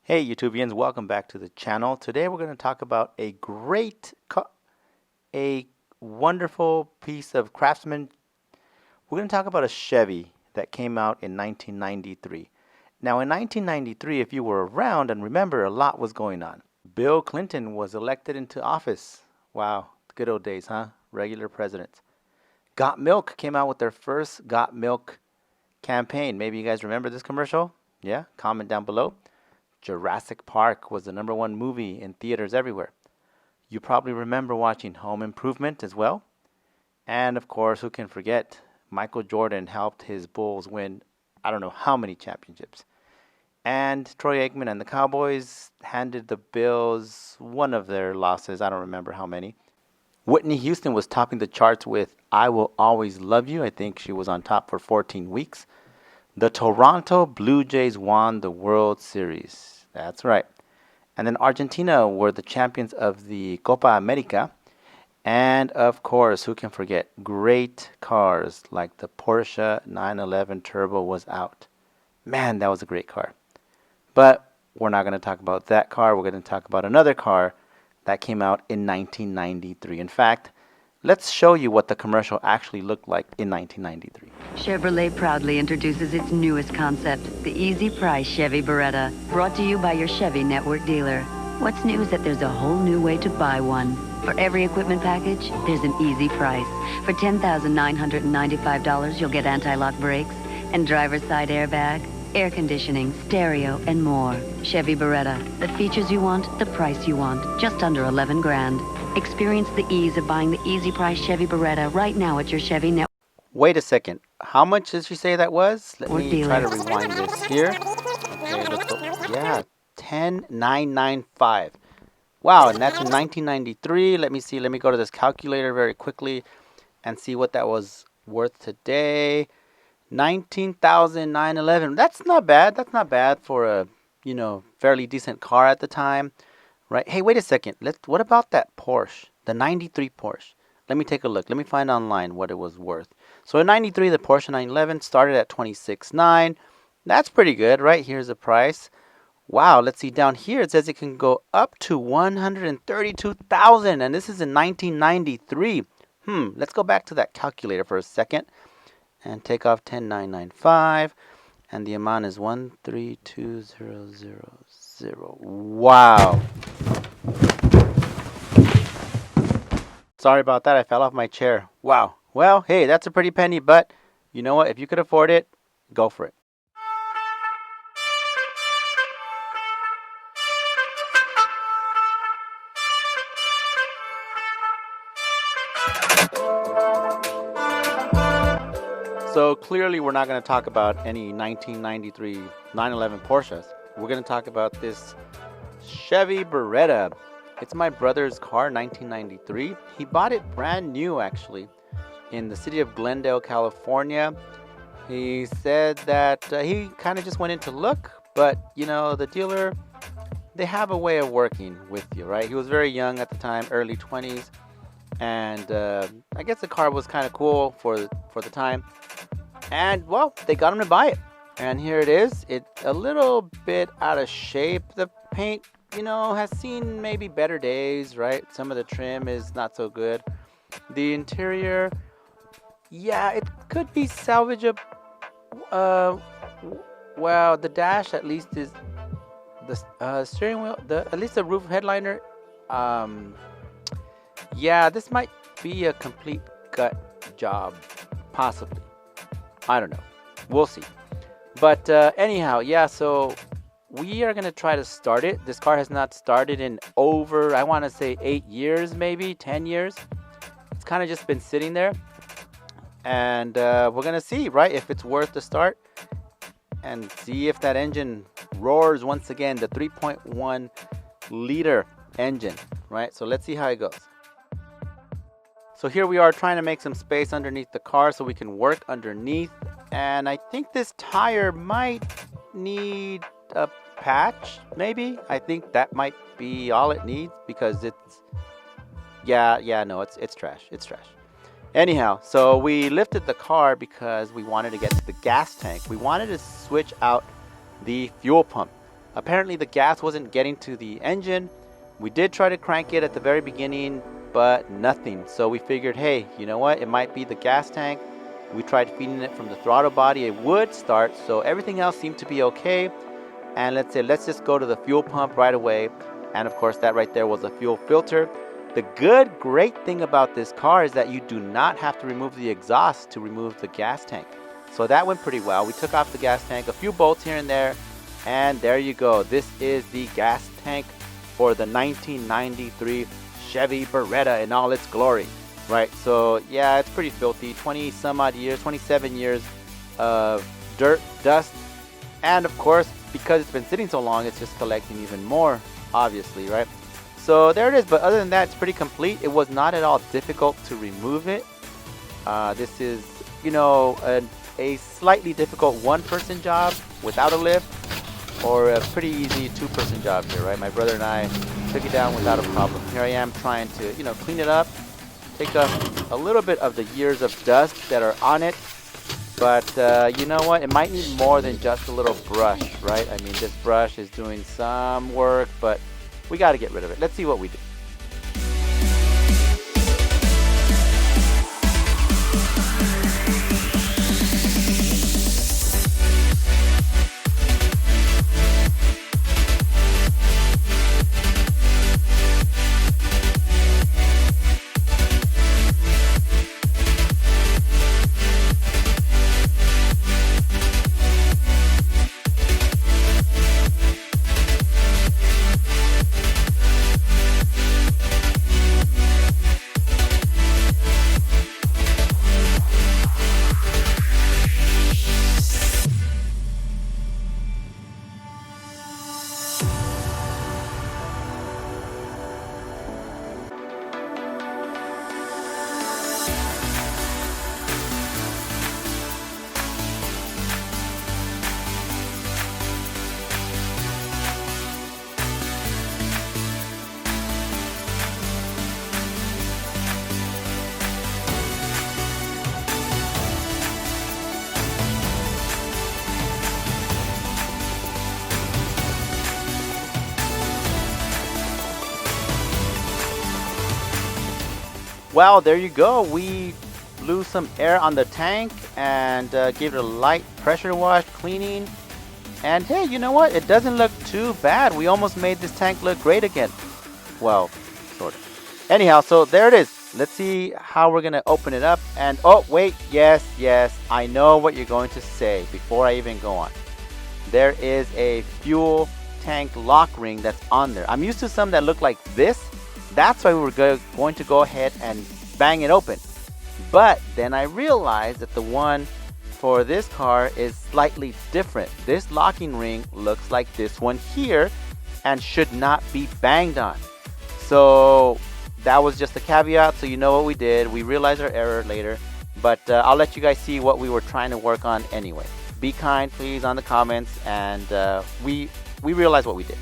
Hey YouTubians, welcome back to the channel. Today we're going to talk about a wonderful piece of craftsman. We're going to talk about a Chevy that came out in 1993. Now in 1993, if you were around and remember, a lot was going on. Bill Clinton was elected into office. Wow, good old days, huh? Regular presidents. Got Milk came out with their first Got Milk campaign. Maybe you guys remember this commercial? Yeah, comment down below. Jurassic Park was the #1 movie in theaters everywhere. You probably remember watching Home Improvement as well. And of course, who can forget, Michael Jordan helped his Bulls win I don't know how many championships. And Troy Aikman and the Cowboys handed the Bills one of their losses. I don't remember how many. Whitney Houston was topping the charts with I Will Always Love You. I think she was on top for 14 weeks. The Toronto Blue Jays won the World Series. That's right. And then Argentina were the champions of the Copa America. And of course, who can forget, great cars like the Porsche 911 Turbo was out. Man, that was a great car. But we're not going to talk about that car. We're going to talk about another car that came out in 1993. In fact, let's show you what the commercial actually looked like in 1993. Chevrolet proudly introduces its newest concept, the Easy Price Chevy Beretta, brought to you by your Chevy network dealer. What's new is that there's a whole new way to buy one. For every equipment package, there's an easy price. For $10,995, you'll get anti-lock brakes and driver's side airbag, air conditioning, stereo, and more. Chevy Beretta, the features you want, the price you want, just under 11 grand. Experience the ease of buying the Easy Price Chevy Beretta right now at your Chevy network. Wait a second. How much did she say that was? Let me dealer. try to rewind this here. Okay, let's go. Yeah, 10,995. Wow, and that's in 1993. Let me see. Let me go to this calculator very quickly and see what that was worth today. 19,911. That's not bad. That's not bad for a, fairly decent car at the time. Right. Hey, wait a second. What about that Porsche, the 93 Porsche? Let me take a look. Let me find online what it was worth. So in 93, the Porsche 911 started at 26,900. That's pretty good, right? Here's the price. Wow, let's see down here. It says it can go up to 132,000, and this is in 1993. Let's go back to that calculator for a second and take off 10,995, and the amount is 132,000. Wow. Sorry about that. I fell off my chair. Wow. Well, hey, that's a pretty penny, but you know what? If you could afford it, go for it. So clearly we're not going to talk about any 1993 911 Porsches. We're going to talk about this Chevy Beretta. It's my brother's car, 1993. He bought it brand new, actually, in the city of Glendale, California. He said that he kind of just went in to look, but, the dealer, they have a way of working with you, right? He was very young at the time, early 20s, and I guess the car was kind of cool for the time. And, well, they got him to buy it. And here it is. It's a little bit out of shape. The paint, has seen maybe better days, right? Some of the trim is not so good. The interior, yeah, it could be salvageable. Well, the dash at least is the steering wheel. At least the roof headliner. Yeah, this might be a complete gut job, possibly. I don't know. We'll see. But anyhow, yeah, so we are going to try to start it. This car has not started in over, I want to say 8 years, maybe 10 years. It's kind of just been sitting there. And we're going to see, right, if it's worth the start. And see if that engine roars once again, the 3.1 liter engine, right? So let's see how it goes. So here we are trying to make some space underneath the car so we can work underneath. And I think this tire might need a patch, maybe. I think that might be all it needs because it's, no, it's trash. It's trash. Anyhow, so we lifted the car because we wanted to get to the gas tank. We wanted to switch out the fuel pump. Apparently the gas wasn't getting to the engine. We did try to crank it at the very beginning, but nothing. So we figured, hey, you know what? It might be the gas tank. We tried feeding it from the throttle body. It would start, so everything else seemed to be okay. And let's just go to the fuel pump right away. And of course, that right there was a fuel filter. The great thing about this car is that you do not have to remove the exhaust to remove the gas tank. So that went pretty well. We took off the gas tank, a few bolts here and there, and there you go. This is the gas tank for the 1993 Chevy Beretta in all its glory, right? So yeah, it's pretty filthy. 20 some odd years, 27 years of dirt, dust, and of course, because it's been sitting so long, it's just collecting even more, obviously, right? So there it is. But other than that, it's pretty complete. It was not at all difficult to remove it. This is, a slightly difficult one-person job without a lift, or a pretty easy two-person job here, right? My brother and I took it down without a problem. Here I am trying to, clean it up, take up a little bit of the years of dust that are on it. But you know what? It might need more than just a little brush, right? I mean, this brush is doing some work, but we got to get rid of it. Let's see what we do. Well, there you go. We blew some air on the tank and gave it a light pressure wash cleaning. And hey, you know what? It doesn't look too bad. We almost made this tank look great again. Well, sort of. Anyhow, so there it is. Let's see how we're going to open it up. And oh, wait. Yes. I know what you're going to say before I even go on. There is a fuel tank lock ring that's on there. I'm used to some that look like this. That's why we were going to go ahead and bang it open. But then I realized that the one for this car is slightly different. This locking ring looks like this one here and should not be banged on. So that was just a caveat, so you know what we did. We realized our error later, but I'll let you guys see what we were trying to work on anyway. Be kind, please, on the comments, and we realized what we did.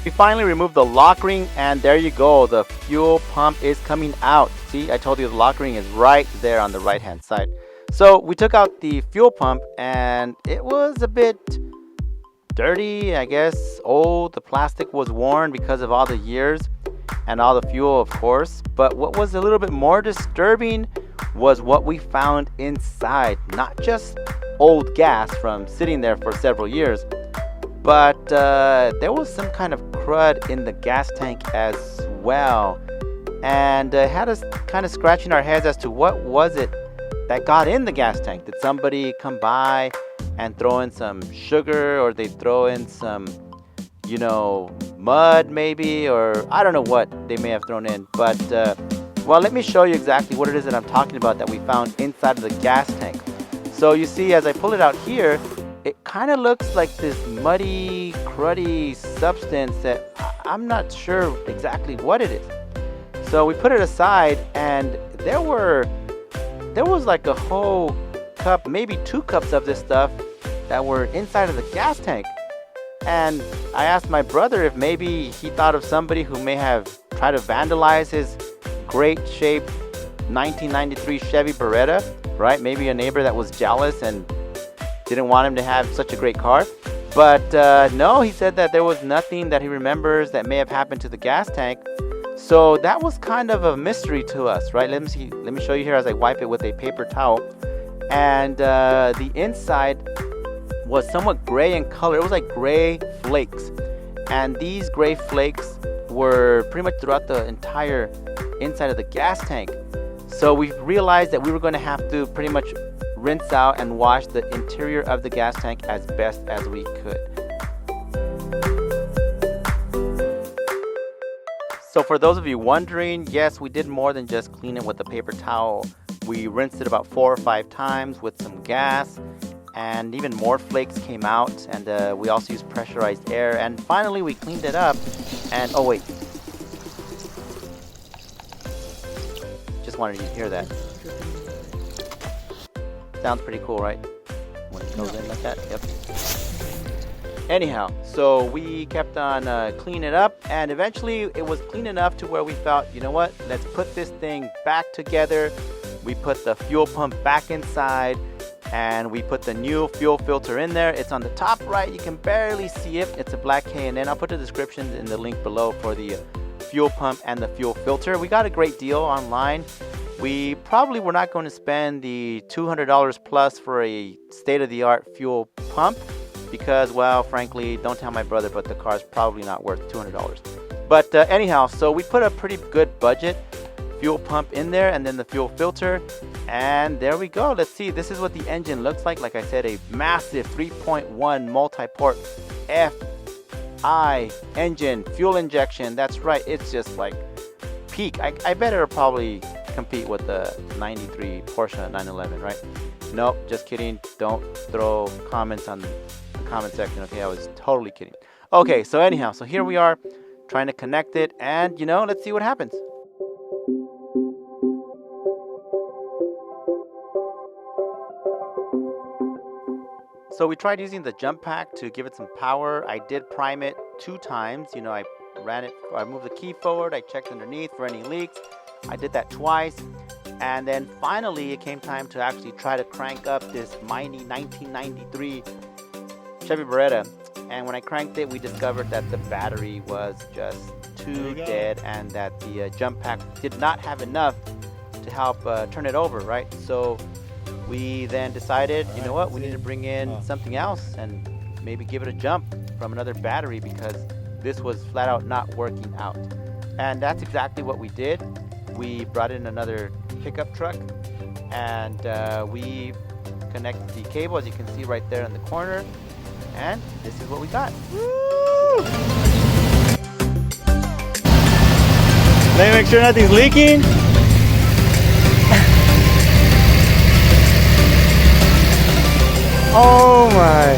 We finally removed the lock ring, and there you go. The fuel pump is coming out. See, I told you the lock ring is right there on the right hand side. So we took out the fuel pump, and it was a bit dirty, I guess, old. The plastic was worn because of all the years and all the fuel, of course. But what was a little bit more disturbing was what we found inside. Not just old gas from sitting there for several years, but there was some kind of crud in the gas tank as well, and had us kind of scratching our heads as to what was it that got in the gas tank. Did somebody come by and throw in some sugar, or they throw in some, mud maybe, or I don't know what they may have thrown in. But well, let me show you exactly what it is that I'm talking about that we found inside of the gas tank. So you see, as I pull it out here, it kind of looks like this muddy, cruddy substance that I'm not sure exactly what it is. So we put it aside, and there was like a whole cup, maybe 2 cups of this stuff that were inside of the gas tank. And I asked my brother if maybe he thought of somebody who may have tried to vandalize his great shape 1993 Chevy Beretta, right? Maybe a neighbor that was jealous and didn't want him to have such a great car. But no, he said that there was nothing that he remembers that may have happened to the gas tank. So that was kind of a mystery to us, right? Let me show you here as I wipe it with a paper towel. And the inside was somewhat gray in color. It was like gray flakes. And these gray flakes were pretty much throughout the entire inside of the gas tank. So we realized that we were going to have to pretty much rinse out and wash the interior of the gas tank as best as we could. So for those of you wondering, yes, we did more than just clean it with a paper towel. We rinsed it about 4 or 5 times with some gas, and even more flakes came out, and we also used pressurized air, and finally we cleaned it up. And oh wait, just wanted you to hear that. Sounds pretty cool, right? When it goes in like that. Yep. Anyhow, so we kept on cleaning it up, and eventually it was clean enough to where we felt, you know what, let's put this thing back together. We put the fuel pump back inside, and we put the new fuel filter in there. It's on the top right. You can barely see it. It's a black K&N. I'll put the description in the link below for the fuel pump and the fuel filter. We got a great deal online. We probably were not going to spend the $200 plus for a state-of-the-art fuel pump because, well, frankly, don't tell my brother, but the car's probably not worth $200. But anyhow, so we put a pretty good budget fuel pump in there, and then the fuel filter, and there we go. Let's see, this is what the engine looks like. Like I said, a massive 3.1 multi-port FI engine, fuel injection. That's right, it's just like peak. I bet it'll probably compete with the 93 Porsche 911, right? Nope, just kidding. Don't throw comments on the comment section, okay? I was totally kidding. Okay, so anyhow, so here we are trying to connect it, and you know, let's see what happens. So we tried using the jump pack to give it some power. I did prime it 2 times. You know, I moved the key forward, I checked underneath for any leaks. I did that twice. And then finally it came time to actually try to crank up this mighty 1993 Chevy Beretta. And when I cranked it, we discovered that the battery was just too dead, and that the jump pack did not have enough to help turn it over, right? So we then decided, you know what, we need to bring in something else and maybe give it a jump from another battery, because this was flat out not working out. And that's exactly what we did. We brought in another pickup truck, and we connected the cable, as you can see right there in the corner, and this is what we got. Woo! Let me make sure nothing's leaking. Oh my!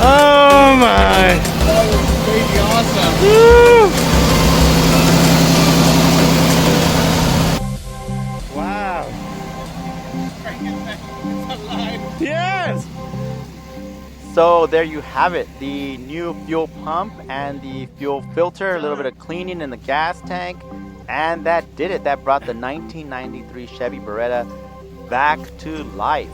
Oh my! That was crazy awesome! Woo! Wow! It's alive! Yes! So there you have it, the new fuel pump and the fuel filter, a little bit of cleaning in the gas tank, and that did it. That brought the 1993 Chevy Beretta back to life.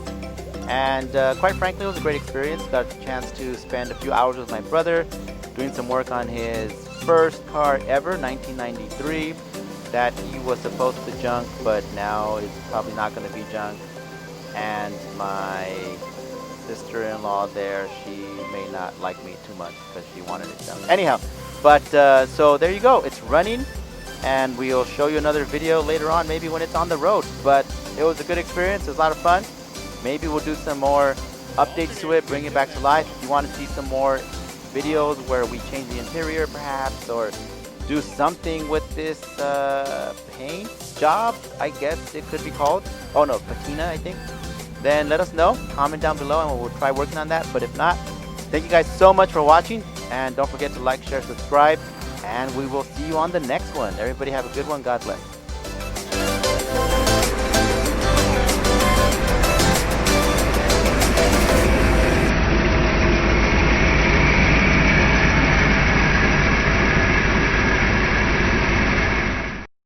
And quite frankly, it was a great experience. Got a chance to spend a few hours with my brother doing some work on his first car ever, 1993, that he was supposed to junk, but now it's probably not going to be junk. And my sister-in-law there, she may not like me too much because she wanted it junk. Anyhow, but so there you go. It's running, and we'll show you another video later on, maybe when it's on the road. But it was a good experience. It was a lot of fun. Maybe we'll do some more updates to it, bring it back to life. If you want to see some more videos where we change the interior perhaps, or do something with this paint job, I guess it could be called. Oh no, patina, I think. then let us know. Comment down below and we'll try working on that. But if not, thank you guys so much for watching. And don't forget to like, share, subscribe. And we will see you on the next one. Everybody have a good one. God bless.